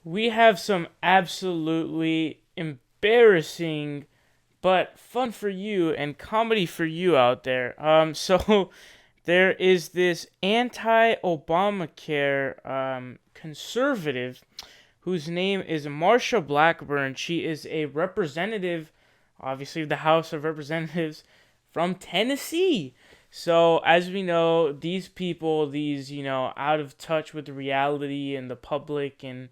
we have some absolutely embarrassing but fun for you and comedy for you out there. So there is this anti-Obamacare conservative whose name is Marsha Blackburn. She is a representative, obviously, of the House of Representatives from Tennessee. So, as we know, these people, out of touch with reality and the public, and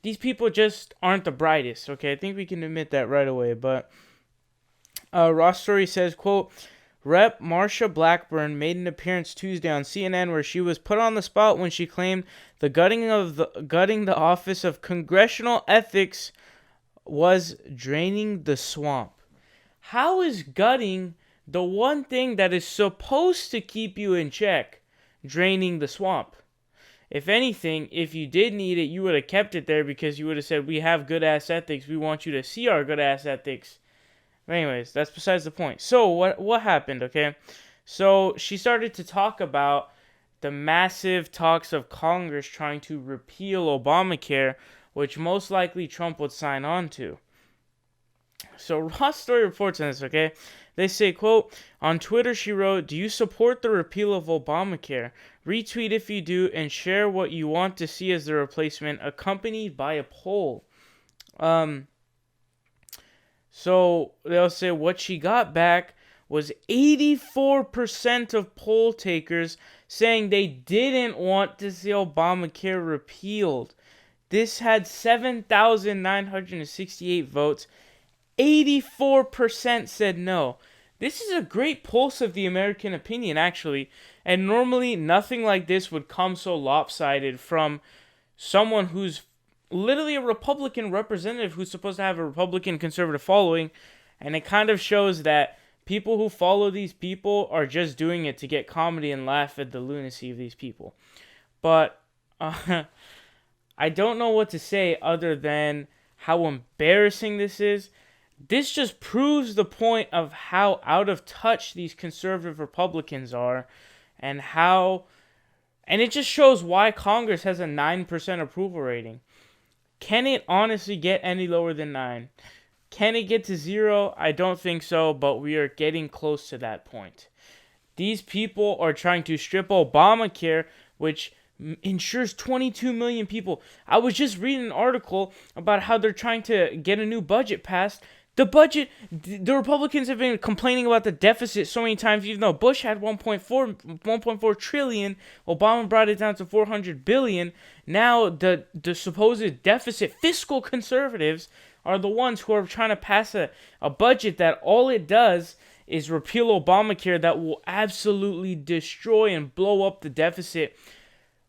these people just aren't the brightest, okay? I think we can admit that right away. But Ross Story says, quote, Rep. Marsha Blackburn made an appearance Tuesday on CNN where she was put on the spot when she claimed the gutting the Office of Congressional Ethics was draining the swamp. How is gutting the one thing that is supposed to keep you in check draining the swamp? If anything, if you did need it, you would have kept it there because you would have said, we have good ass ethics. We want you to see our good ass ethics. But anyways, that's besides the point. So what happened, okay? So she started to talk about the massive talks of Congress trying to repeal Obamacare, which most likely Trump would sign on to. So Ross Story reports on this, okay? They say, quote, on Twitter she wrote, do you support the repeal of Obamacare? Retweet if you do and share what you want to see as the replacement, accompanied by a poll. So they'll say what she got back was 84% of poll takers saying they didn't want to see Obamacare repealed. This had 7,968 votes. 84% said no. This is a great pulse of the American opinion, actually. And normally, nothing like this would come so lopsided from someone who's literally a Republican representative who's supposed to have a Republican conservative following. And it kind of shows that people who follow these people are just doing it to get comedy and laugh at the lunacy of these people. But I don't know what to say other than how embarrassing this is. This just proves the point of how out of touch these conservative Republicans are, and it just shows why Congress has a 9% approval rating. Can it honestly get any lower than 9? Can it get to 0? I don't think so, but we are getting close to that point. These people are trying to strip Obamacare, which insures 22 million people. I was just reading an article about how they're trying to get a new budget passed. The Republicans have been complaining about the deficit so many times, even though Bush had 1.4 trillion, Obama brought it down to 400 billion. Now the supposed deficit fiscal conservatives are the ones who are trying to pass a budget that all it does is repeal Obamacare, that will absolutely destroy and blow up the deficit.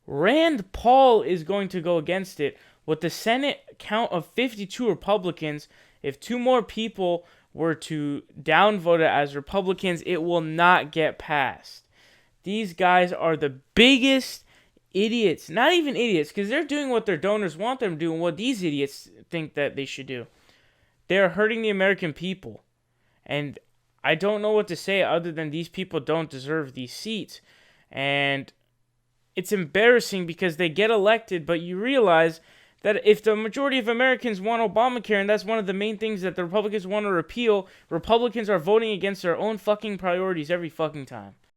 Rand Paul is going to go against it. With the Senate count of 52 Republicans, if 2 more people were to downvote it as Republicans, it will not get passed. These guys are the biggest idiots. Not even idiots, because they're doing what their donors want them to do and what these idiots think that they should do. They're hurting the American people. And I don't know what to say other than these people don't deserve these seats. And it's embarrassing because they get elected, but you realize that if the majority of Americans want Obamacare, and that's one of the main things that the Republicans want to repeal, Republicans are voting against their own fucking priorities every fucking time.